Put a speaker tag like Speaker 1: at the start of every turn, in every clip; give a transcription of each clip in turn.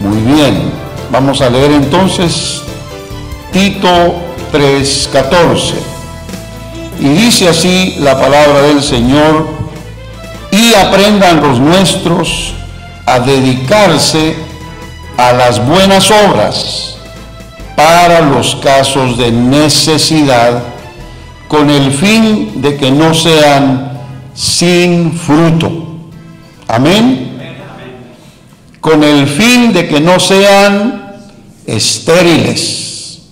Speaker 1: Muy bien, vamos a leer entonces Tito 3:14. Y dice así la palabra del Señor: y aprendan los nuestros a dedicarse a las buenas obras para los casos de necesidad, con el fin de que no sean sin fruto. Amén. Con el fin de que no sean estériles.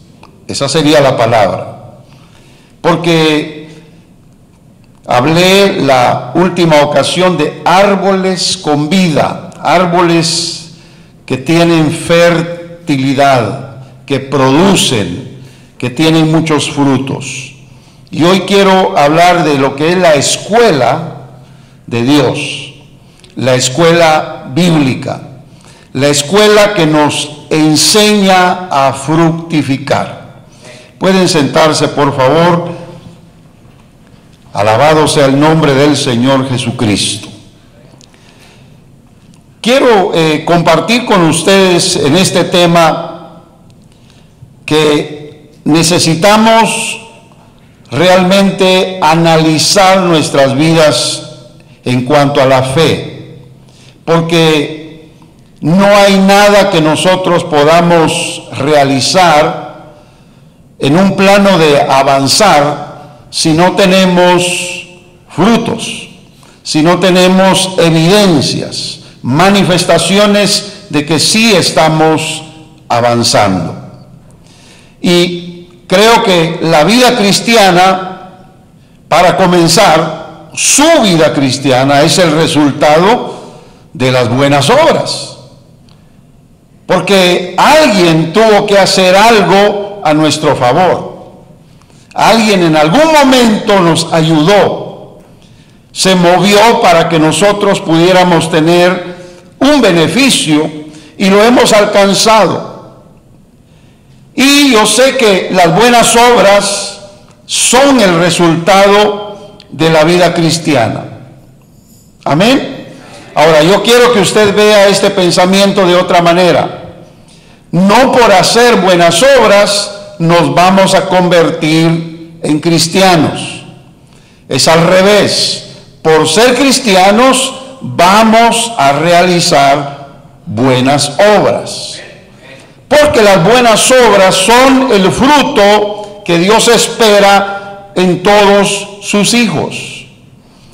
Speaker 1: Esa sería la palabra. Porque hablé la última ocasión de árboles con vida, árboles que tienen fertilidad, que producen, que tienen muchos frutos. Y hoy quiero hablar de lo que es la escuela de Dios, la escuela bíblica, la escuela que nos enseña a fructificar. Pueden sentarse, por favor. Alabado sea el nombre del Señor Jesucristo. Quiero compartir con ustedes en este tema que necesitamos realmente analizar nuestras vidas en cuanto a la fe, porque no hay nada que nosotros podamos realizar en un plano de avanzar si no tenemos frutos, si no tenemos evidencias, manifestaciones de que sí estamos avanzando. Y creo que la vida cristiana, para comenzar, su vida cristiana es el resultado de las buenas obras. Porque alguien tuvo que hacer algo a nuestro favor. Alguien en algún momento nos ayudó, se movió para que nosotros pudiéramos tener un beneficio y lo hemos alcanzado. Y yo sé que las buenas obras son el resultado de la vida cristiana. Amén. Ahora, yo quiero que usted vea este pensamiento de otra manera. No por hacer buenas obras nos vamos a convertir en cristianos. Es al revés. Por ser cristianos vamos a realizar buenas obras. Porque las buenas obras son el fruto que Dios espera en todos sus hijos.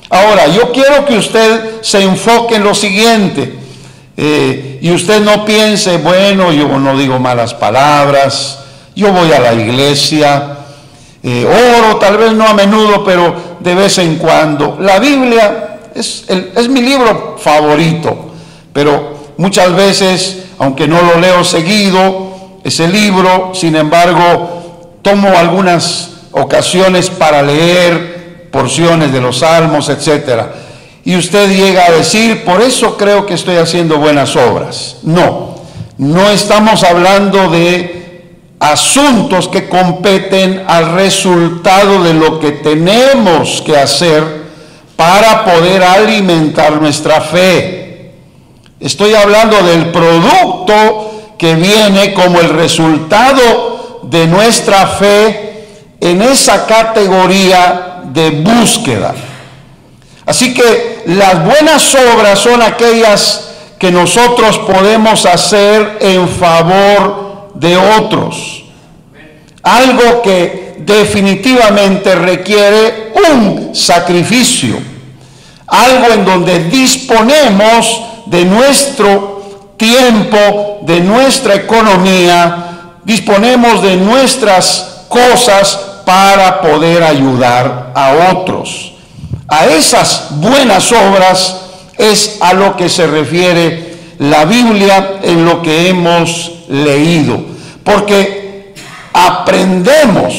Speaker 1: Ahora, yo quiero que usted se enfoque en lo siguiente. Y usted no piense, bueno, yo no digo malas palabras, yo voy a la iglesia, oro, tal vez no a menudo, pero de vez en cuando. La Biblia es mi libro favorito, pero muchas veces, aunque no lo leo seguido, ese libro, sin embargo, tomo algunas ocasiones para leer porciones de los salmos, etcétera. Y usted llega a decir, por eso creo que estoy haciendo buenas obras. No, no estamos hablando de asuntos que competen al resultado de lo que tenemos que hacer para poder alimentar nuestra fe. Estoy hablando del producto que viene como el resultado de nuestra fe en esa categoría de búsqueda. Así que las buenas obras son aquellas que nosotros podemos hacer en favor de otros. Algo que definitivamente requiere un sacrificio. Algo en donde disponemos de nuestro tiempo, de nuestra economía, disponemos de nuestras cosas para poder ayudar a otros. A esas buenas obras es a lo que se refiere la Biblia en lo que hemos leído. Porque aprendemos,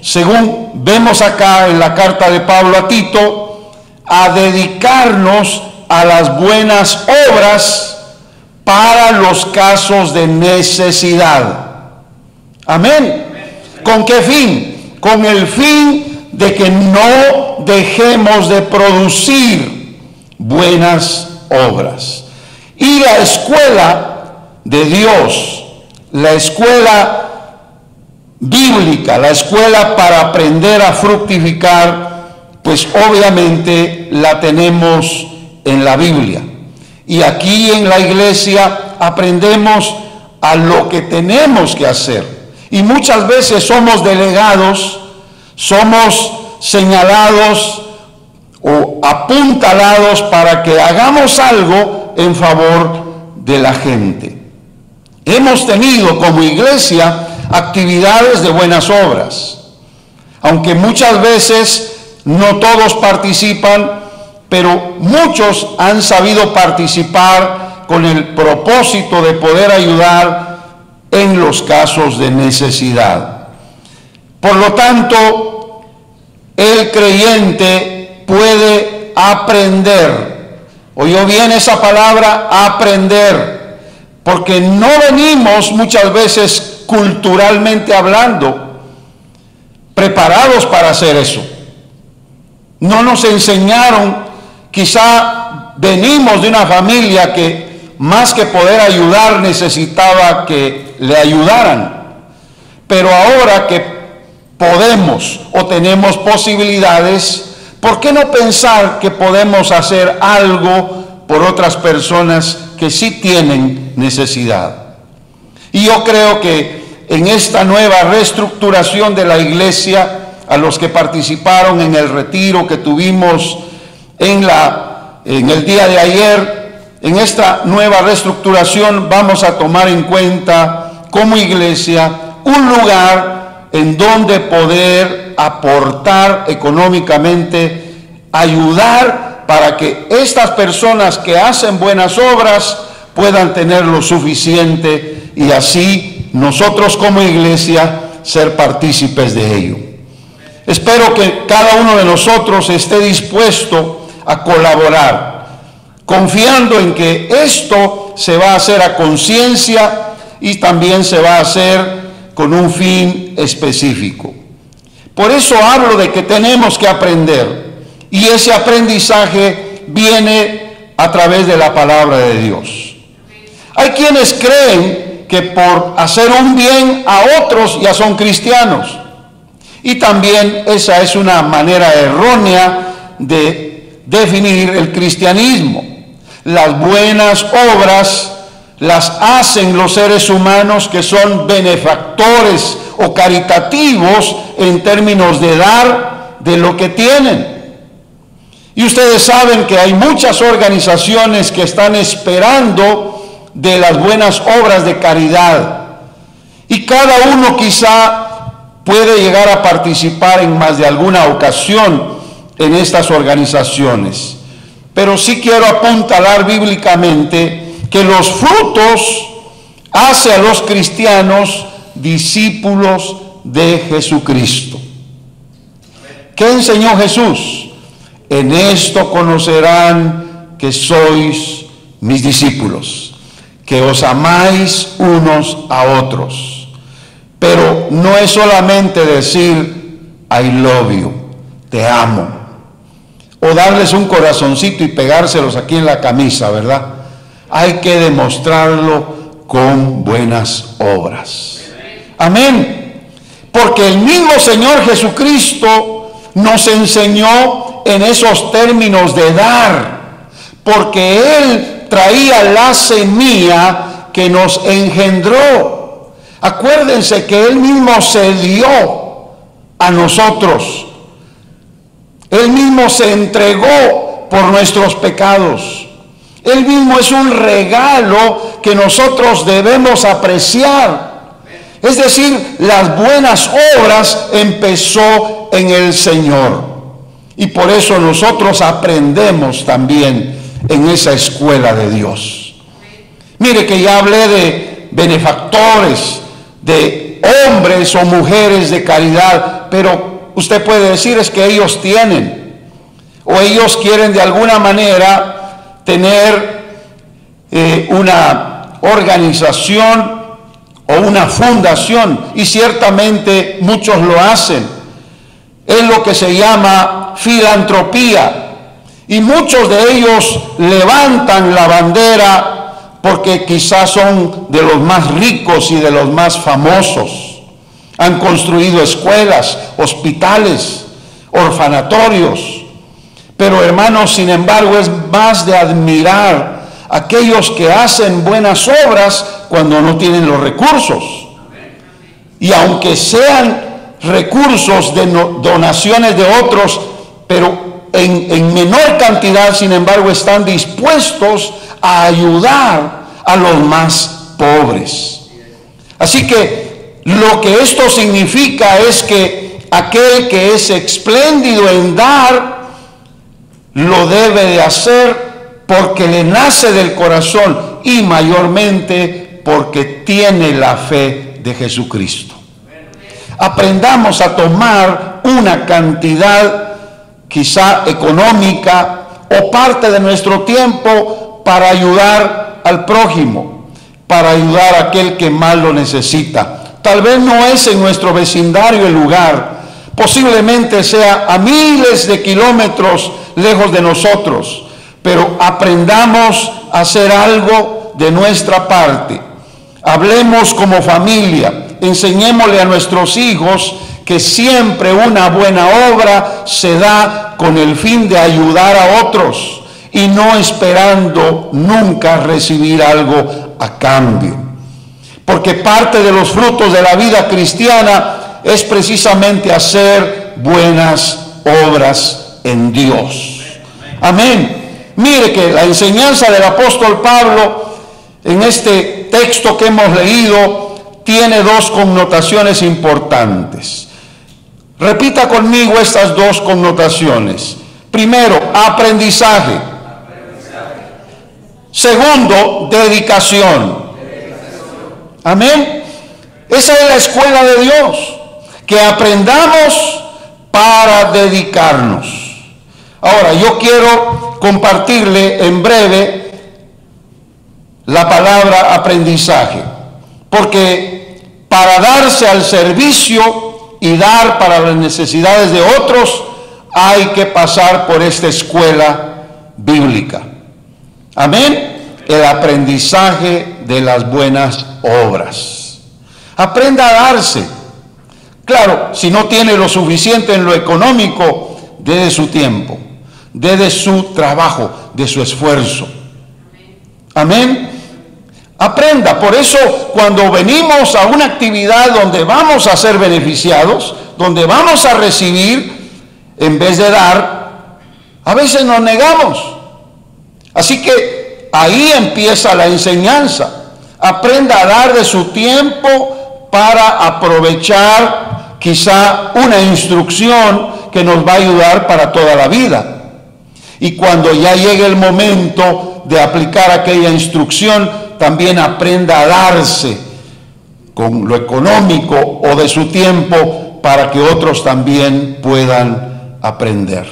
Speaker 1: según vemos acá en la carta de Pablo a Tito, a dedicarnos a las buenas obras para los casos de necesidad. Amén. ¿Con qué fin? Con el fin de que no dejemos de producir buenas obras. Y la escuela de Dios, la escuela bíblica, la escuela para aprender a fructificar, pues obviamente la tenemos en la Biblia. Y aquí en la iglesia aprendemos a lo que tenemos que hacer. Y muchas veces somos delegados, somos señalados o apuntalados para que hagamos algo en favor de la gente. Hemos tenido como iglesia actividades de buenas obras, aunque muchas veces no todos participan, pero muchos han sabido participar con el propósito de poder ayudar en los casos de necesidad. Por lo tanto, el creyente puede aprender. ¿Oyó bien esa palabra? Aprender. Porque no venimos muchas veces culturalmente hablando preparados para hacer eso. No nos enseñaron, quizá venimos de una familia que más que poder ayudar necesitaba que le ayudaran. Pero ahora que podemos o tenemos posibilidades, ¿por qué no pensar que podemos hacer algo por otras personas que sí tienen necesidad? Y yo creo que en esta nueva reestructuración de la iglesia, a los que participaron en el retiro que tuvimos en el día de ayer, en esta nueva reestructuración vamos a tomar en cuenta como iglesia un lugar en donde poder aportar económicamente, ayudar para que estas personas que hacen buenas obras puedan tener lo suficiente y así nosotros como iglesia ser partícipes de ello. Espero que cada uno de nosotros esté dispuesto a colaborar, confiando en que esto se va a hacer a conciencia y también se va a hacer con un fin específico. Por eso hablo de que tenemos que aprender, y ese aprendizaje viene a través de la palabra de Dios. Hay quienes creen que por hacer un bien a otros ya son cristianos. Y también esa es una manera errónea de definir el cristianismo. Las buenas obras las hacen los seres humanos que son benefactores o caritativos en términos de dar de lo que tienen. Y ustedes saben que hay muchas organizaciones que están esperando de las buenas obras de caridad. Y cada uno quizá puede llegar a participar en más de alguna ocasión en estas organizaciones. Pero sí quiero apuntalar bíblicamente que los frutos hace a los cristianos discípulos de Jesucristo. ¿Qué enseñó Jesús? En esto conocerán que sois mis discípulos, que os amáis unos a otros. Pero no es solamente decir I love you, te amo, o darles un corazoncito y pegárselos aquí en la camisa, ¿verdad? Hay que demostrarlo con buenas obras. Amén. Porque el mismo Señor Jesucristo nos enseñó en esos términos de dar, porque Él traía la semilla que nos engendró. Acuérdense que Él mismo se dio a nosotros. Él mismo se entregó por nuestros pecados. Él mismo es un regalo que nosotros debemos apreciar. Es decir, las buenas obras empezó en el Señor. Y por eso nosotros aprendemos también en esa escuela de Dios. Mire que ya hablé de benefactores, de hombres o mujeres de caridad, pero usted puede decir es que ellos tienen, o ellos quieren de alguna manera tener una organización o una fundación, y ciertamente muchos lo hacen. Es lo que se llama filantropía, Y muchos de ellos levantan la bandera porque quizás son de los más ricos y de los más famosos. Han construido escuelas, hospitales, orfanatorios. Pero hermanos, sin embargo, es más de admirar a aquellos que hacen buenas obras cuando no tienen los recursos. Y aunque sean recursos de donaciones de otros, pero en menor cantidad, sin embargo, están dispuestos a ayudar a los más pobres. Así que lo que esto significa es que aquel que es espléndido en dar, lo debe de hacer porque le nace del corazón y mayormente porque tiene la fe de Jesucristo. Aprendamos a tomar una cantidad quizá económica o parte de nuestro tiempo para ayudar al prójimo, para ayudar a aquel que más lo necesita. Tal vez no es en nuestro vecindario el lugar, posiblemente sea a miles de kilómetros lejos de nosotros, pero aprendamos a hacer algo de nuestra parte. Hablemos como familia, enseñémosle a nuestros hijos que siempre una buena obra se da con el fin de ayudar a otros y no esperando nunca recibir algo a cambio. Porque parte de los frutos de la vida cristiana es precisamente hacer buenas obras en Dios. Amén. Mire que la enseñanza del apóstol Pablo en este texto que hemos leído tiene dos connotaciones importantes. Repita conmigo estas dos connotaciones. Primero, aprendizaje. Segundo, dedicación. Amén. Esa es la escuela de Dios, que aprendamos para dedicarnos. Ahora, yo quiero compartirle en breve la palabra aprendizaje, porque para darse al servicio y dar para las necesidades de otros, hay que pasar por esta escuela bíblica. Amén. El aprendizaje de las buenas obras. Aprenda a darse. Claro, si no tiene lo suficiente en lo económico, dé de su tiempo, dé de su trabajo, de su esfuerzo. Amén. Aprenda. Por eso, cuando venimos a una actividad donde vamos a ser beneficiados, donde vamos a recibir, en vez de dar, a veces nos negamos. Así que ahí empieza la enseñanza. Aprenda a dar de su tiempo para aprovechar quizá una instrucción que nos va a ayudar para toda la vida. Y cuando ya llegue el momento de aplicar aquella instrucción, también aprenda a darse con lo económico o de su tiempo para que otros también puedan aprender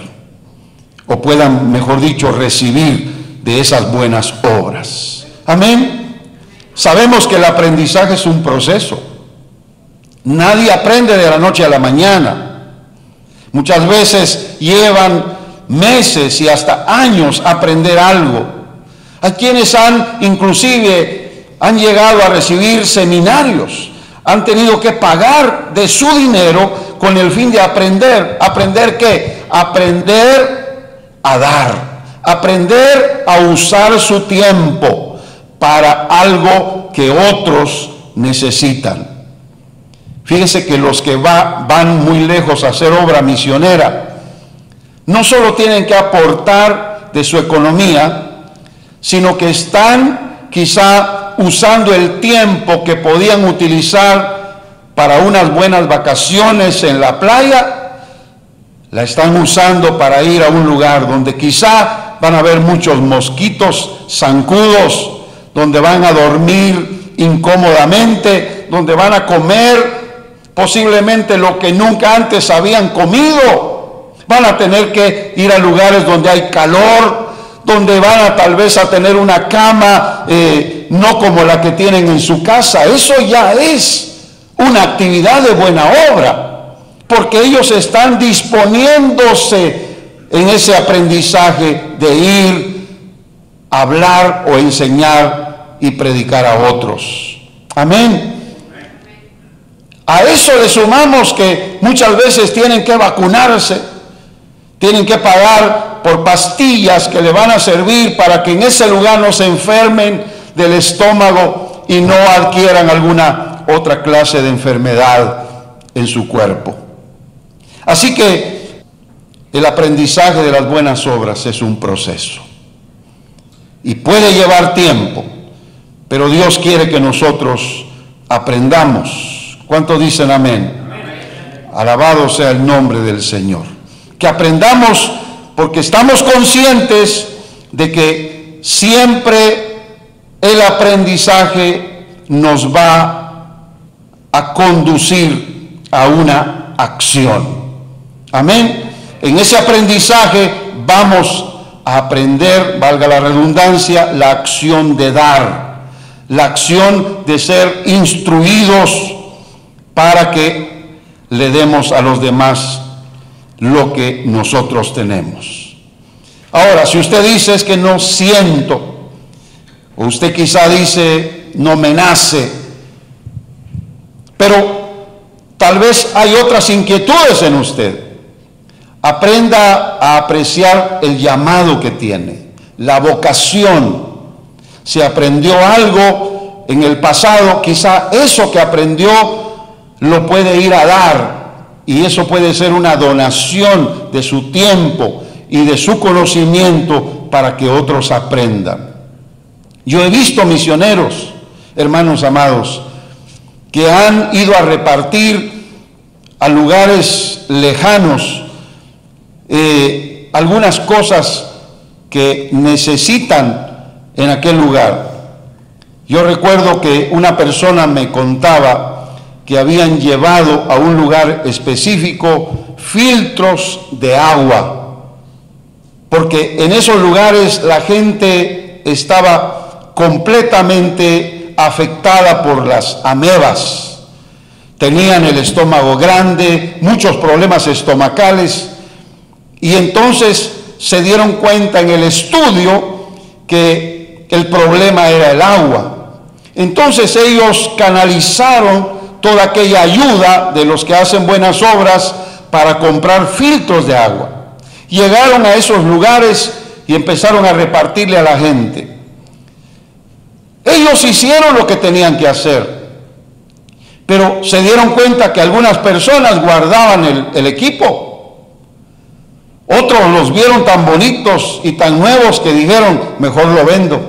Speaker 1: o puedan, mejor dicho, recibir de esas buenas obras. Amén. Sabemos que el aprendizaje es un proceso. Nadie aprende de la noche a la mañana. Muchas veces llevan meses y hasta años a aprender algo. Hay quienes inclusive han llegado a recibir seminarios, han tenido que pagar de su dinero con el fin de aprender. ¿Aprender qué? Aprender a dar, aprender a usar su tiempo para algo que otros necesitan. Fíjese que los que van muy lejos a hacer obra misionera, no solo tienen que aportar de su economía, sino que están quizá usando el tiempo que podían utilizar para unas buenas vacaciones en la playa, la están usando para ir a un lugar donde quizá van a haber muchos mosquitos, zancudos, donde van a dormir incómodamente, donde van a comer posiblemente lo que nunca antes habían comido. Van a tener que ir a lugares donde hay calor, donde van a tal vez a tener una cama no como la que tienen en su casa. Eso ya es una actividad de buena obra, porque ellos están disponiéndose en ese aprendizaje de ir, hablar o enseñar y predicar a otros. Amén. A eso le sumamos que muchas veces tienen que vacunarse, tienen que pagar por pastillas que le van a servir para que en ese lugar no se enfermen del estómago y no adquieran alguna otra clase de enfermedad en su cuerpo. Así que el aprendizaje de las buenas obras es un proceso y puede llevar tiempo, pero Dios quiere que nosotros aprendamos. ¿Cuántos dicen amén? Amén. Alabado sea el nombre del Señor. Que aprendamos porque estamos conscientes de que siempre el aprendizaje nos va a conducir a una acción. Amén. En ese aprendizaje vamos a aprender, valga la redundancia, la acción de dar, la acción de ser instruidos para que le demos a los demás lo que nosotros tenemos. Ahora, si usted dice es que no siento, o usted quizá dice no me nace, pero tal vez hay otras inquietudes en usted, aprenda a apreciar el llamado que tiene, la vocación. Si aprendió algo en el pasado, quizá eso que aprendió lo puede ir a dar, y eso puede ser una donación de su tiempo y de su conocimiento para que otros aprendan. Yo he visto misioneros, hermanos amados, que han ido a repartir a lugares lejanos algunas cosas que necesitan en aquel lugar. Yo recuerdo que una persona me contaba que habían llevado a un lugar específico filtros de agua, porque en esos lugares la gente estaba completamente afectada por las amebas, tenían el estómago grande, muchos problemas estomacales, y entonces se dieron cuenta en el estudio que el problema era el agua. Entonces ellos canalizaron toda aquella ayuda de los que hacen buenas obras para comprar filtros de agua. Llegaron a esos lugares y empezaron a repartirle a la gente. Ellos hicieron lo que tenían que hacer, pero se dieron cuenta que algunas personas guardaban el equipo. Otros los vieron tan bonitos y tan nuevos que dijeron, mejor lo vendo,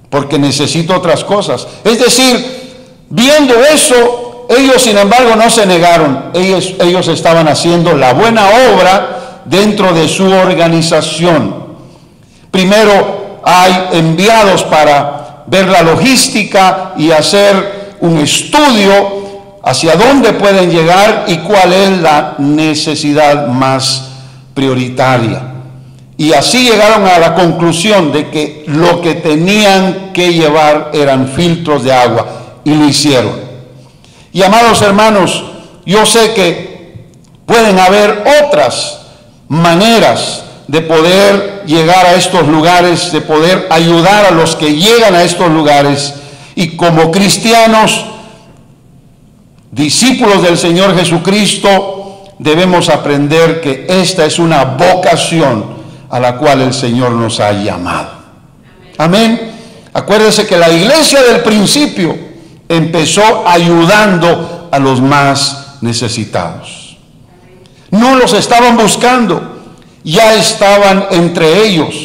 Speaker 1: porque necesito otras cosas. Es decir, viendo eso, ellos sin embargo no se negaron. Ellos estaban haciendo la buena obra dentro de su organización. Primero hay enviados para ver la logística y hacer un estudio hacia dónde pueden llegar y cuál es la necesidad más prioritaria. Y así llegaron a la conclusión de que lo que tenían que llevar eran filtros de agua. Y lo hicieron. Y amados hermanos, yo sé que pueden haber otras maneras de poder llegar a estos lugares, de poder ayudar a los que llegan a estos lugares. Y como cristianos, discípulos del Señor Jesucristo, debemos aprender que esta es una vocación a la cual el Señor nos ha llamado. Amén. Acuérdense que la iglesia del principio empezó ayudando a los más necesitados. No los estaban buscando, ya estaban entre ellos,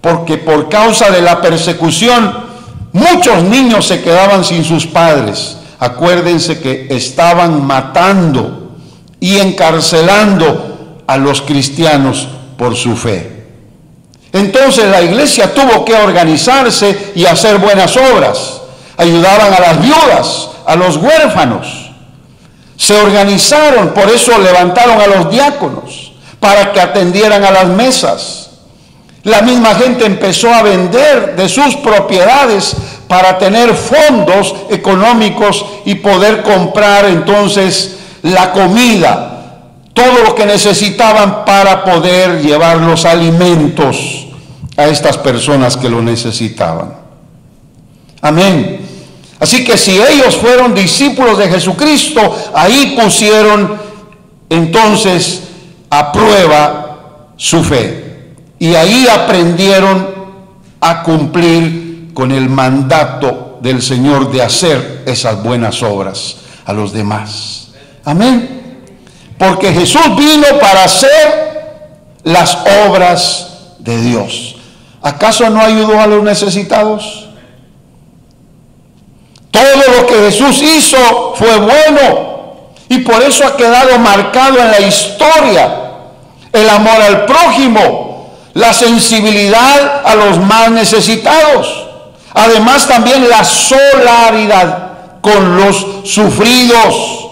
Speaker 1: porque por causa de la persecución muchos niños se quedaban sin sus padres. Acuérdense que estaban matando y encarcelando a los cristianos por su fe. Entonces la iglesia tuvo que organizarse y hacer buenas obras. Ayudaban a las viudas, a los huérfanos. Se organizaron, por eso levantaron a los diáconos para que atendieran a las mesas. La misma gente empezó a vender de sus propiedades para tener fondos económicos y poder comprar entonces la comida todo lo que necesitaban para poder llevar los alimentos a estas personas que lo necesitaban. Amén. Así que si ellos fueron discípulos de Jesucristo, ahí pusieron entonces a prueba su fe. Y ahí aprendieron a cumplir con el mandato del Señor de hacer esas buenas obras a los demás. Amén. Porque Jesús vino para hacer las obras de Dios. ¿Acaso no ayudó a los necesitados? Todo lo que Jesús hizo fue bueno y por eso ha quedado marcado en la historia el amor al prójimo, la sensibilidad a los más necesitados, además también la solidaridad con los sufridos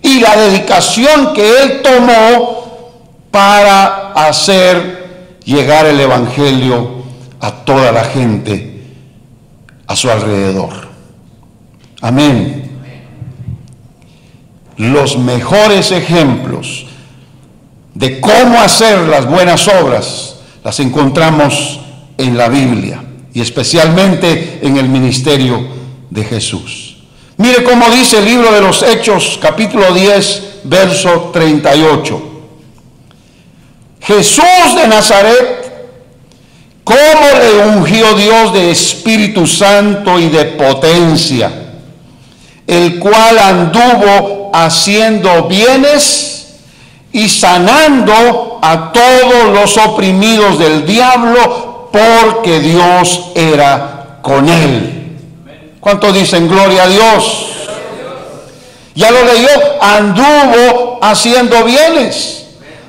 Speaker 1: y la dedicación que Él tomó para hacer llegar el Evangelio a toda la gente a su alrededor. Amén. Los mejores ejemplos de cómo hacer las buenas obras las encontramos en la Biblia y especialmente en el ministerio de Jesús. Mire cómo dice el libro de los Hechos, capítulo 10, verso 38. Jesús de Nazaret, cómo le ungió Dios de Espíritu Santo y de potencia, el cual anduvo haciendo bienes y sanando a todos los oprimidos del diablo, porque Dios era con él. ¿Cuántos dicen gloria a Dios? Ya lo leyó, anduvo haciendo bienes.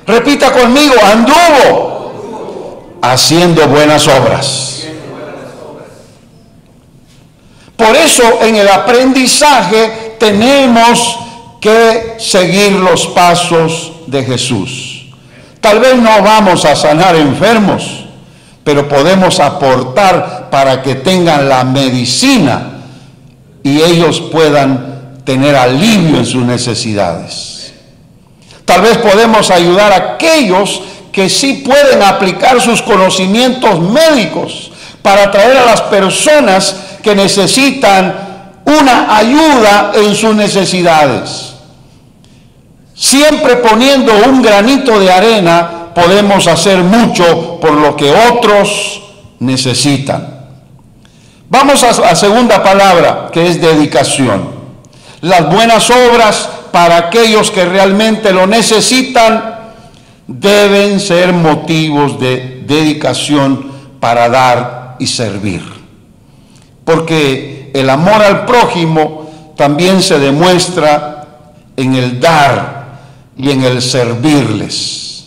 Speaker 1: Repita conmigo, anduvo haciendo buenas obras. Por eso en el aprendizaje tenemos que seguir los pasos de Jesús. Tal vez no vamos a sanar enfermos, pero podemos aportar para que tengan la medicina y ellos puedan tener alivio en sus necesidades. Tal vez podemos ayudar a aquellos que sí pueden aplicar sus conocimientos médicos para traer a las personas que necesitan una ayuda en sus necesidades. Siempre poniendo un granito de arena podemos hacer mucho por lo que otros necesitan. Vamos a la segunda palabra, que es dedicación. Las buenas obras para aquellos que realmente lo necesitan deben ser motivos de dedicación para dar y servir. Porque el amor al prójimo también se demuestra en el dar y en el servirles.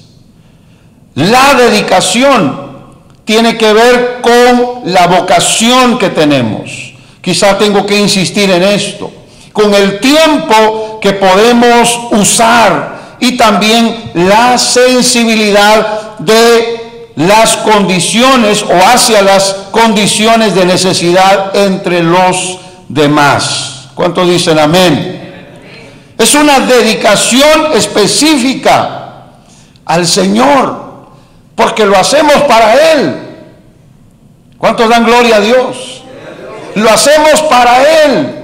Speaker 1: La dedicación tiene que ver con la vocación que tenemos. Quizá tengo que insistir en esto. Con el tiempo que podemos usar y también la sensibilidad de las condiciones o hacia las condiciones de necesidad entre los demás. ¿Cuántos dicen amén? Es una dedicación específica al Señor, porque lo hacemos para Él. ¿Cuántos dan gloria a Dios? Lo hacemos para Él.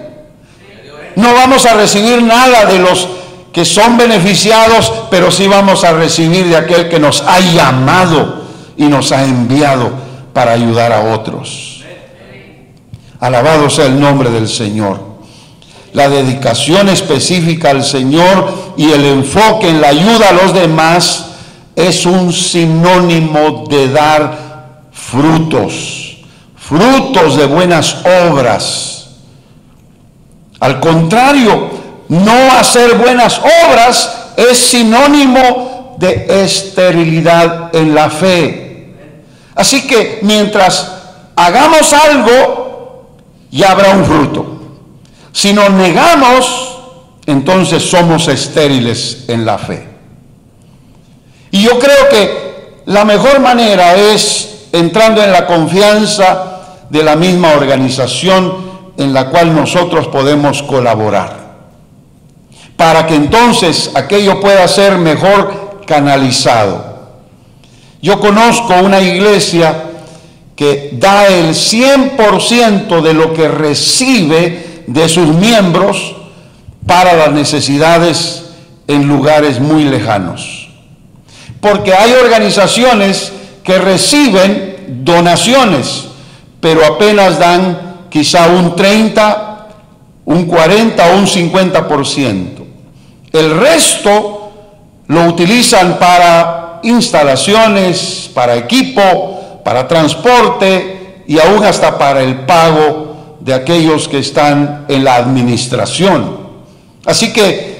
Speaker 1: No vamos a recibir nada de los que son beneficiados, pero sí vamos a recibir de aquel que nos ha llamado y nos ha enviado para ayudar a otros. Alabado sea el nombre del Señor. La dedicación específica al Señor y el enfoque en la ayuda a los demás es un sinónimo de dar frutos de buenas obras. Al contrario, no hacer buenas obras es sinónimo de esterilidad en la fe. Así que mientras hagamos algo, ya habrá un fruto. Si nos negamos, entonces somos estériles en la fe. Y yo creo que la mejor manera es entrando en la confianza de la misma organización en la cual nosotros podemos colaborar. para que entonces aquello pueda ser mejor canalizado. Yo conozco una iglesia que da el 100% de lo que recibe de sus miembros para las necesidades en lugares muy lejanos. Porque hay organizaciones que reciben donaciones, pero apenas dan quizá un 30, un 40 o un 50%. El resto lo utilizan para instalaciones, para equipo, para transporte y aún hasta para el pago de aquellos que están en la administración. Así que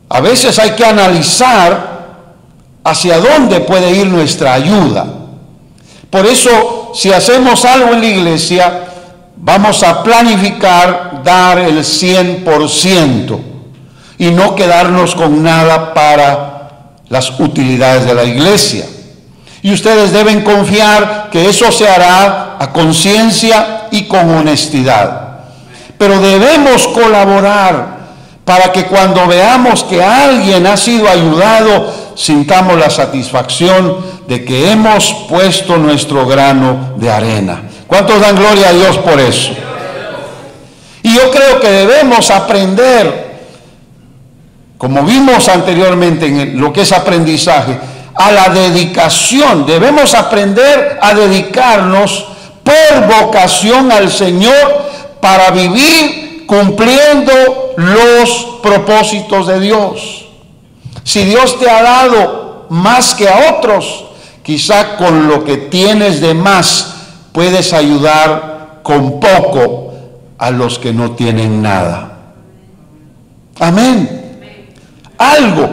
Speaker 1: a veces hay que analizar hacia dónde puede ir nuestra ayuda. Por eso, si hacemos algo en la iglesia, vamos a planificar dar el 100% y no quedarnos con nada para las utilidades de la iglesia. Y ustedes deben confiar que eso se hará a conciencia y con honestidad. Pero debemos colaborar para que cuando veamos que alguien ha sido ayudado, sintamos la satisfacción de que hemos puesto nuestro grano de arena. ¿Cuántos dan gloria a Dios por eso? Y yo creo que debemos aprender, como vimos anteriormente en lo que es aprendizaje, a la dedicación. Debemos aprender a dedicarnos por vocación al Señor para vivir cumpliendo los propósitos de Dios. Si Dios te ha dado más que a otros, quizá con lo que tienes de más puedes ayudar con poco a los que no tienen nada. Amén. Algo,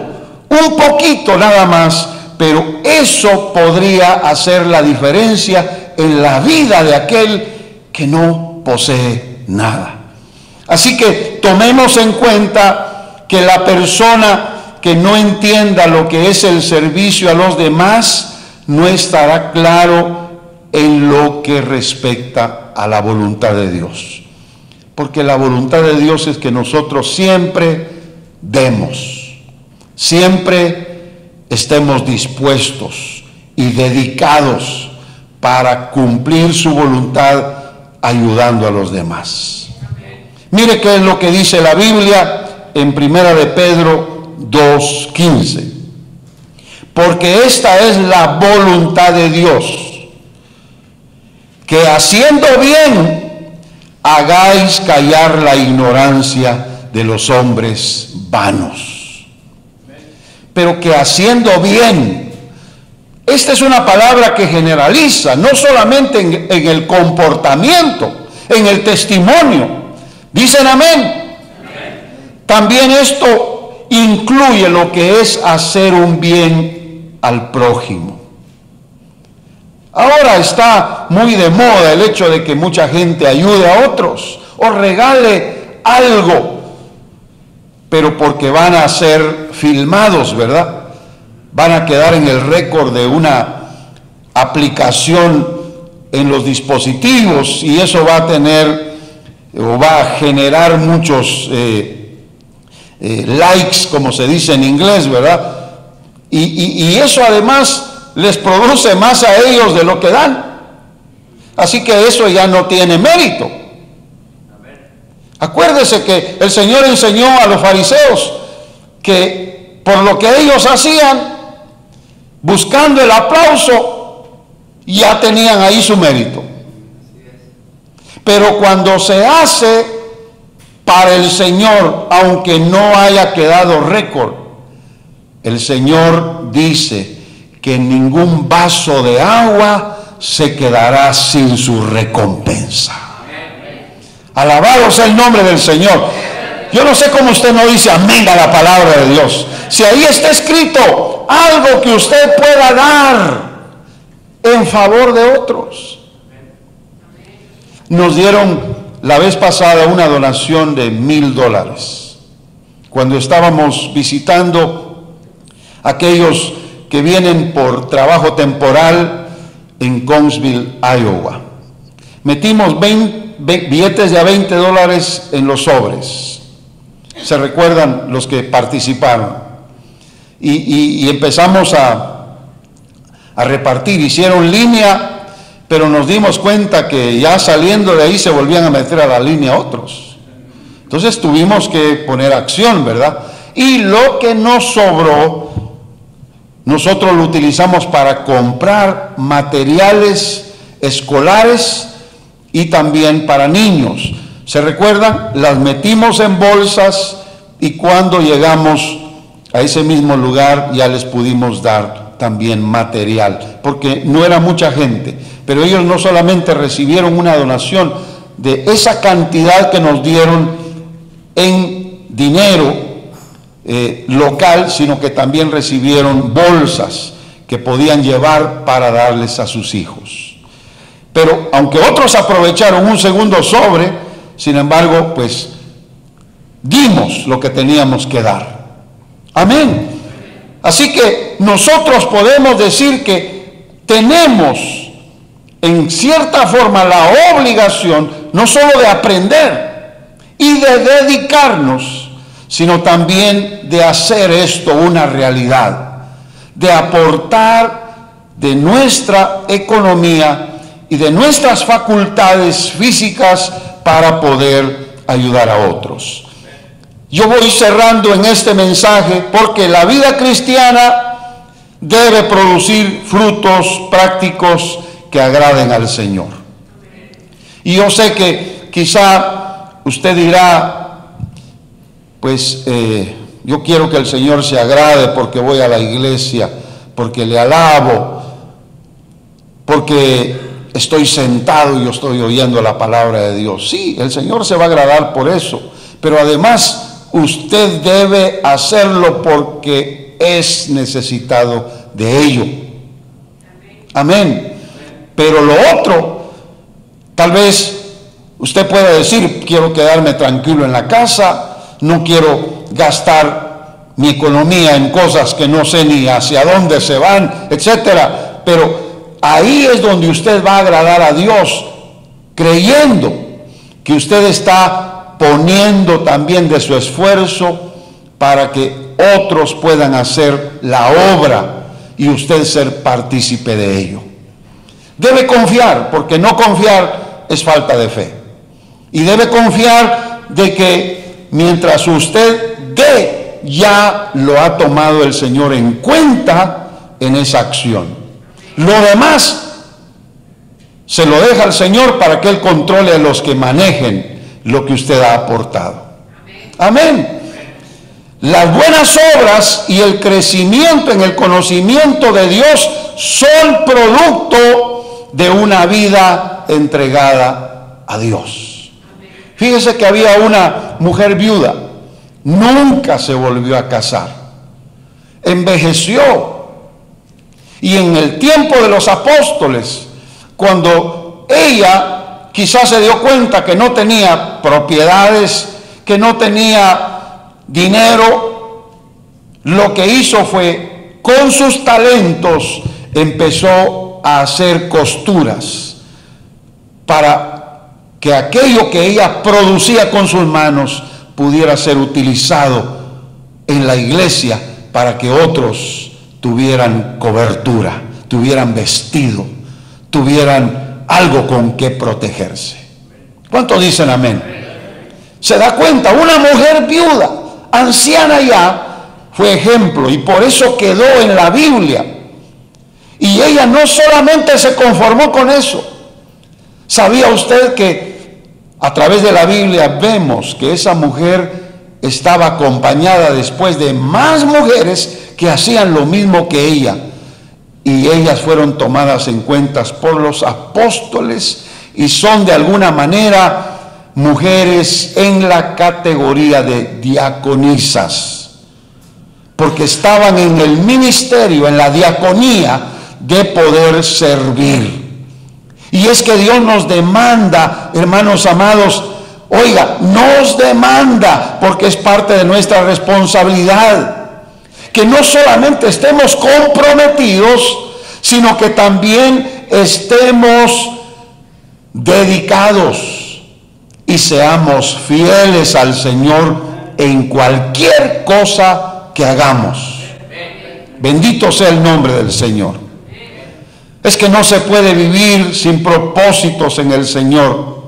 Speaker 1: un poquito nada más, pero eso podría hacer la diferencia en la vida de aquel que no posee nada. Así que tomemos en cuenta que la persona que no entienda lo que es el servicio a los demás no estará claro en lo que respecta a la voluntad de Dios. Porque la voluntad de Dios es que nosotros siempre demos, siempre estemos dispuestos y dedicados para cumplir su voluntad ayudando a los demás. Mire qué es lo que dice la Biblia en 1 de Pedro 2:15. Porque esta es la voluntad de Dios, que haciendo bien hagáis callar la ignorancia de los hombres vanos. Pero que haciendo bien, esta es una palabra que generaliza, no solamente en el comportamiento, en el testimonio. ¿Dicen amén? Amén. También esto incluye lo que es hacer un bien al prójimo. Ahora está muy de moda el hecho de que mucha gente ayude a otros o regale algo, pero porque van a ser filmados, ¿verdad? Van a quedar en el récord de una aplicación en los dispositivos y eso va a tener o va a generar muchos likes, como se dice en inglés, ¿verdad? Y eso además les produce más a ellos de lo que dan. Así que eso ya no tiene mérito. Acuérdese que el Señor enseñó a los fariseos que por lo que ellos hacían, buscando el aplauso, ya tenían ahí su mérito. Pero cuando se hace para el Señor, aunque no haya quedado récord, el Señor dice que ningún vaso de agua se quedará sin su recompensa. Alabado sea el nombre del Señor. Yo no sé cómo usted no dice amén a la palabra de Dios. Si ahí está escrito algo que usted pueda dar en favor de otros. Nos dieron la vez pasada una donación de $1,000 cuando estábamos visitando aquellos que vienen por trabajo temporal en Conesville, Iowa. Metimos billetes de a $20 en los sobres ¿Se recuerdan los que participaron? Y empezamos a repartir, hicieron línea, pero nos dimos cuenta que ya saliendo de ahí se volvían a meter a la línea otros. Entonces tuvimos que poner acción, ¿verdad? Y lo que nos sobró, nosotros lo utilizamos para comprar materiales escolares y también para niños. ¿Se recuerdan? Las metimos en bolsas y cuando llegamos a ese mismo lugar ya les pudimos dar también material, porque no era mucha gente, pero ellos no solamente recibieron una donación de esa cantidad que nos dieron en dinero local, sino que también recibieron bolsas que podían llevar para darles a sus hijos. Pero aunque otros aprovecharon un segundo sobre, sin embargo, pues dimos lo que teníamos que dar. Amén. Así que nosotros podemos decir que tenemos en cierta forma la obligación no solo de aprender y de dedicarnos, sino también de hacer esto una realidad, de aportar de nuestra economía y de nuestras facultades físicas para poder ayudar a otros. Yo voy cerrando en este mensaje porque la vida cristiana debe producir frutos prácticos que agraden al Señor. Y yo sé que quizá usted dirá, pues yo quiero que el Señor se agrade porque voy a la iglesia, porque le alabo, porque estoy sentado y yo estoy oyendo la palabra de Dios. Sí, el Señor se va a agradar por eso, pero además usted debe hacerlo porque es necesitado de ello. Amén. Pero lo otro, tal vez usted pueda decir, quiero quedarme tranquilo en la casa, no quiero gastar mi economía en cosas que no sé ni hacia dónde se van, etcétera. Pero ahí es donde usted va a agradar a Dios, creyendo que usted está poniendo también de su esfuerzo para que otros puedan hacer la obra y usted ser partícipe de ello. Debe confiar, porque no confiar es falta de fe. Y debe confiar de que mientras usted dé, ya lo ha tomado el Señor en cuenta en esa acción. Lo demás se lo deja al Señor para que Él controle a los que manejen lo que usted ha aportado. Amén. Las buenas obras y el crecimiento en el conocimiento de Dios son producto de una vida entregada a Dios. Fíjese que había una mujer viuda, nunca se volvió a casar, envejeció, y en el tiempo de los apóstoles, cuando ella quizás se dio cuenta que no tenía propiedades, que no tenía dinero, lo que hizo fue, con sus talentos, empezó a hacer costuras para que aquello que ella producía con sus manos pudiera ser utilizado en la iglesia para que otros tuvieran cobertura, tuvieran vestido, tuvieran algo con que protegerse. ¿Cuántos dicen amén? Se da cuenta, una mujer viuda, anciana ya, fue ejemplo y por eso quedó en la Biblia. Y ella no solamente se conformó con eso. ¿Sabía usted que a través de la Biblia vemos que esa mujer estaba acompañada después de más mujeres que hacían lo mismo que ella? Y ellas fueron tomadas en cuenta por los apóstoles y son de alguna manera mujeres en la categoría de diaconisas, porque estaban en el ministerio, en la diaconía de poder servir. Y es que Dios nos demanda, hermanos amados, oiga, nos demanda, porque es parte de nuestra responsabilidad, que no solamente estemos comprometidos, sino que también estemos dedicados y seamos fieles al Señor en cualquier cosa que hagamos. Bendito sea el nombre del Señor. Es que no se puede vivir sin propósitos en el Señor,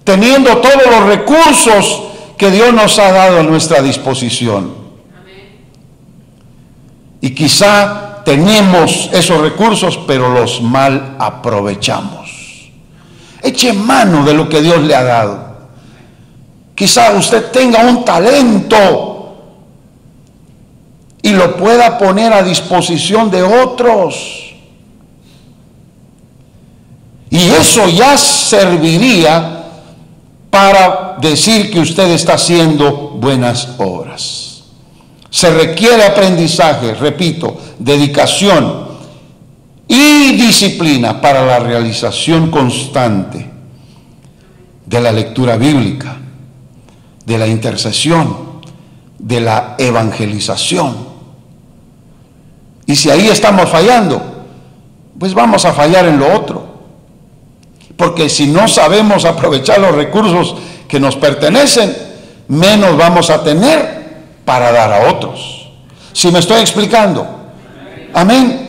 Speaker 1: teniendo todos los recursos que Dios nos ha dado a nuestra disposición. Y quizá tenemos esos recursos, pero los mal aprovechamos. Eche mano de lo que Dios le ha dado. Quizá usted tenga un talento y lo pueda poner a disposición de otros. Y eso ya serviría para decir que usted está haciendo buenas obras. Se requiere aprendizaje, repito, dedicación y disciplina para la realización constante de la lectura bíblica, de la intercesión, de la evangelización. Y si ahí estamos fallando, pues vamos a fallar en lo otro. Porque si no sabemos aprovechar los recursos que nos pertenecen, menos vamos a tener para dar a otros. ¿Sí me estoy explicando? Amén.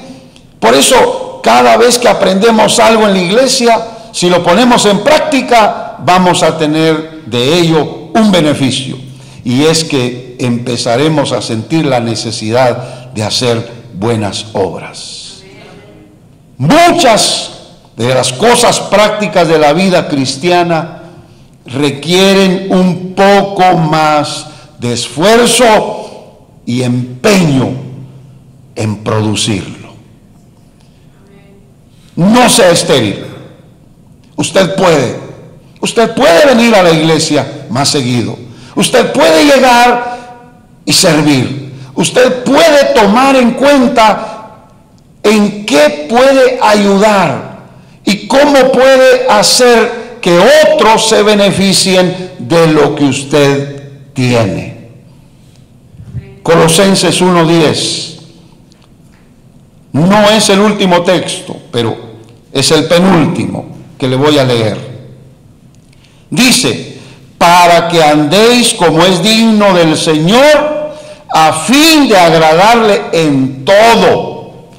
Speaker 1: Por eso, cada vez que aprendemos algo en la iglesia, si lo ponemos en práctica, vamos a tener de ello un beneficio. Y es que empezaremos a sentir la necesidad de hacer buenas obras. Muchas de las cosas prácticas de la vida cristiana requieren un poco más de esfuerzo y empeño en producirlo. No sea estéril. Usted puede venir a la iglesia más seguido. Usted puede llegar y servir. Usted puede tomar en cuenta en qué puede ayudar y cómo puede hacer que otros se beneficien de lo que usted tiene. Colosenses 1:10 no es el último texto, pero es el penúltimo que le voy a leer. Dice: para que andéis como es digno del Señor, a fin de agradarle en todo,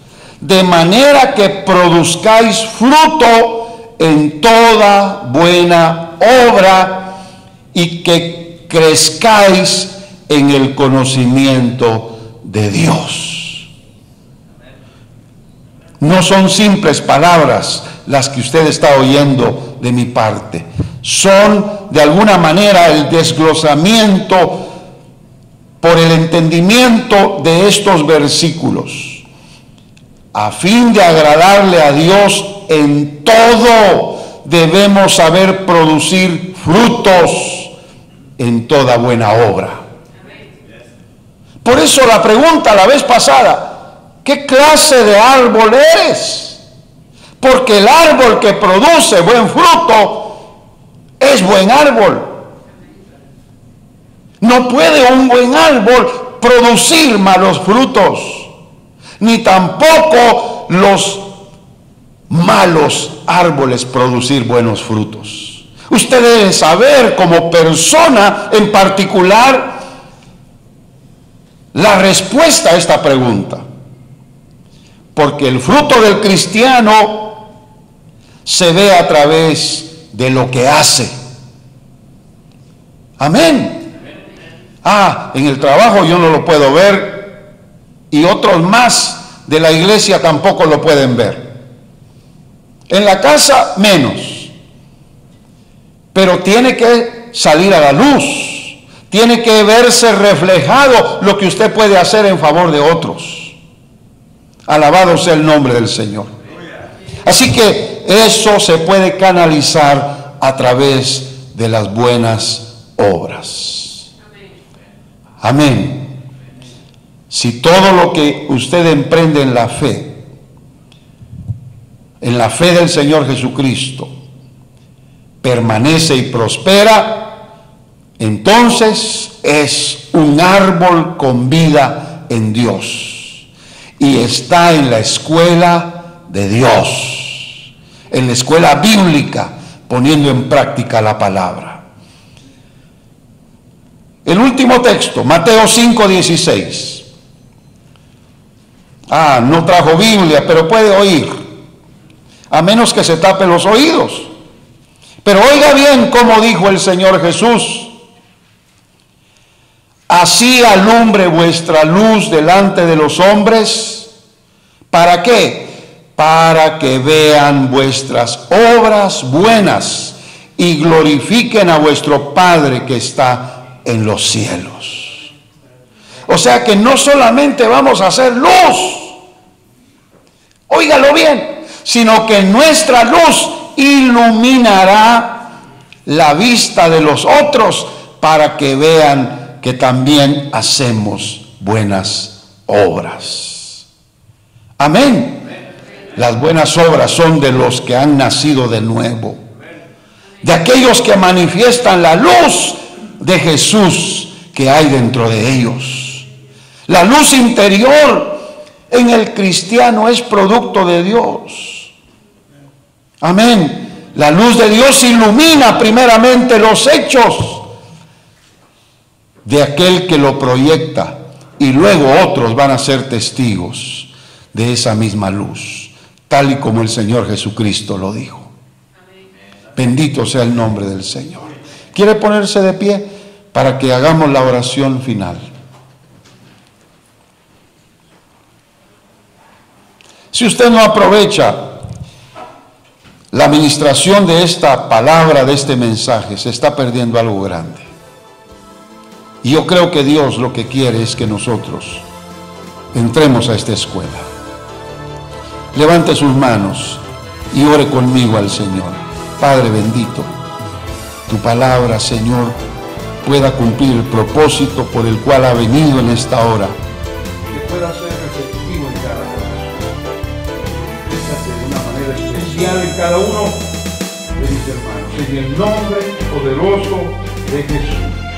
Speaker 1: de manera que produzcáis fruto en toda buena obra y que crezcáis en el conocimiento de Dios. No son simples palabras las que usted está oyendo de mi parte. Son de alguna manera el desglosamiento por el entendimiento de estos versículos. A fin de agradarle a Dios en todo, debemos saber producir frutos en toda buena obra. Por eso la pregunta la vez pasada: ¿qué clase de árbol eres? Porque el árbol que produce buen fruto es buen árbol. No puede un buen árbol producir malos frutos, ni tampoco los malos árboles producir buenos frutos. Usted debe saber, como persona en particular, la respuesta a esta pregunta, porque el fruto del cristiano se ve a través de lo que hace. Amén. En el trabajo yo no lo puedo ver, y otros más de la iglesia tampoco lo pueden ver. En la casa menos. Pero tiene que salir a la luz. Tiene que verse reflejado lo que usted puede hacer en favor de otros. Alabado sea el nombre del Señor. Así que eso se puede canalizar a través de las buenas obras. Amén. Si todo lo que usted emprende en la fe del Señor Jesucristo, permanece y prospera, entonces es un árbol con vida en Dios y está en la escuela de Dios, en la escuela bíblica, poniendo en práctica la palabra. El último texto, Mateo 5:16. No trajo Biblia, pero puede oír, a menos que se tape los oídos. Pero oiga bien cómo dijo el Señor Jesús: así alumbre vuestra luz delante de los hombres. ¿Para qué? Para que vean vuestras obras buenas y glorifiquen a vuestro Padre que está en los cielos. O sea que no solamente vamos a hacer luz, óigalo bien, sino que nuestra luz iluminará la vista de los otros para que vean que también hacemos buenas obras. Amén. Las buenas obras son de los que han nacido de nuevo, de aquellos que manifiestan la luz de Jesús que hay dentro de ellos. La luz interior en el cristiano es producto de Dios. Amén. La luz de Dios ilumina primeramente los hechos de aquel que lo proyecta, y luego otros van a ser testigos de esa misma luz, tal y como el Señor Jesucristo lo dijo. Bendito sea el nombre del Señor. ¿Quiere ponerse de pie para que hagamos la oración final? Si usted no aprovecha la administración de esta palabra, de este mensaje, se está perdiendo algo grande. Y yo creo que Dios lo que quiere es que nosotros entremos a esta escuela. Levante sus manos y ore conmigo al Señor. Padre bendito, tu palabra, Señor, pueda cumplir el propósito por el cual ha venido en esta hora. Que pueda ser receptivo en cada corazón. De una manera especial en cada uno de mis hermanos. En el nombre poderoso de Jesús.